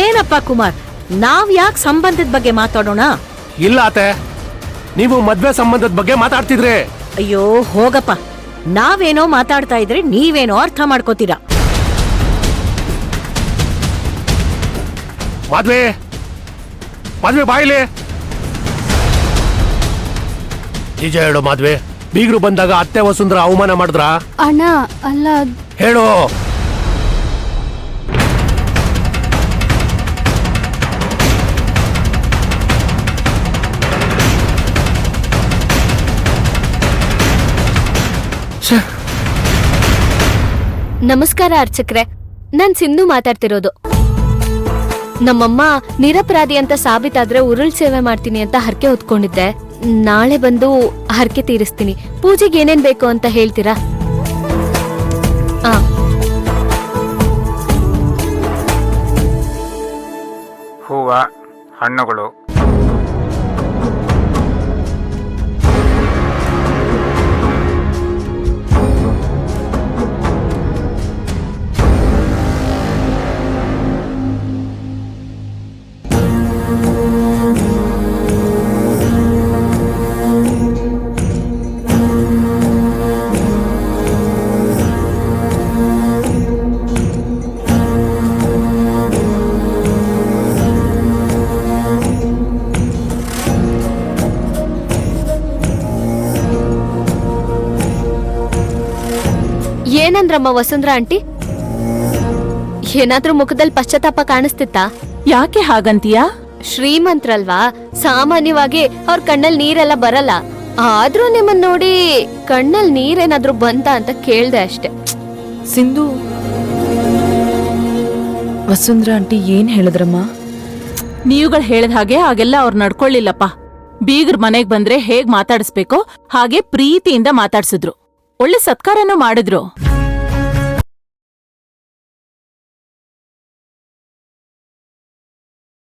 ಏನಪ್ಪ ಕುಮಾರ್, ನಾವ್ ಯಾಕೆ ಸಂಬಂಧದ ಬಗ್ಗೆ ಮಾತಾಡೋಣ? ಇಲ್ಲ ಅತ್ತೆ, ನೀವು ಮದ್ವೆ ಸಂಬಂಧದ ಬಗ್ಗೆ ಮಾತಾಡ್ತಿದ್ರಿ. ಅಯ್ಯೋ ಹೋಗಪ್ಪ, ನಾವೇನೋ ಮಾತಾಡ್ತಾ ಇದ್ರೆ ನೀವೇನೋ ಅರ್ಥ ಮಾಡ್ಕೋತೀರಾ. ಮದ್ವೆ ಮದ್ವೆ ಬಾಯಿಲೆ ನಿಜ ಹೇಳು. ಮದ್ವೆ ಬೀಗರು ಬಂದಾಗ ಅತ್ತೆ ವಸುಂಧರಾ ಅವಮಾನ ಮಾಡಿದ್ರಾ? ಅಣ್ಣ ಅಲ್ಲ, ಹೇಳು. ನಮಸ್ಕಾರ ಅರ್ಚಕ್ರೆ, ನಾನ್ ಸಿಂಧು ಮಾತಾಡ್ತಿರೋದು. ನಮ್ಮಮ್ಮ ನಿರಪರಾಧಿ ಅಂತ ಸಾಬೀತಾದ್ರೆ ಉರುಳ್ ಸೇವೆ ಮಾಡ್ತೀನಿ ಅಂತ ಹರಕೆ ಹೊತ್ಕೊಂಡಿದ್ದೆ. ನಾಳೆ ಬಂದು ಹರಕೆ ತೀರಿಸ್ತೀನಿ. ಪೂಜೆಗೆ ಏನೇನ್ ಬೇಕು ಅಂತ ಹೇಳ್ತೀರಾ? ಹೂವ, ಹಣ್ಣುಗಳು, ಏನಂದ್ರಮ್ಮ ವಸುಂಧರಾ ಆಂಟಿ? ಏನಾದ್ರೂ ಮುಖದಲ್ಲಿ ಪಶ್ಚಾತ್ತಾಪ ಕಾಣಿಸ್ತಿತ್ತಾ? ಯಾಕೆ ಹಾಗಂತೀಯಾ? ಶ್ರೀಮಂತ್ರಲ್ವಾ, ಸಾಮಾನ್ಯವಾಗಿ ಅವ್ರ ಕಣ್ಣಲ್ಲಿ ನೀರೆಲ್ಲ ಬರಲ್ಲ. ಆದ್ರೂ ನಿಮ್ಮನ್ ನೋಡಿ ಕಣ್ಣಲ್ಲಿ ನೀರೇನಾದ್ರೂ ಬಂತ ಅಂತ ಕೇಳ್ದೆ ಅಷ್ಟೆ. ಸಿಂಧು, ವಸುಂಧರಾ ಆಂಟಿ ಏನ್ ಹೇಳಿದ್ರಮ್ಮ? ನೀವುಗಳು ಹೇಳಿದ ಹಾಗೆ ಹಾಗೆಲ್ಲ ಅವ್ರು ನಡ್ಕೊಳ್ಳಿಲ್ಲಪ್ಪ. ಬೀಗ್ರ ಮನೆಗ್ ಬಂದ್ರೆ ಹೇಗ್ ಮಾತಾಡಿಸ್ಬೇಕೋ ಹಾಗೆ ಪ್ರೀತಿಯಿಂದ ಮಾತಾಡ್ಸಿದ್ರು. ಒಳ್ಳೆ ಸತ್ಕಾರನೂ ಮಾಡಿದ್ರು.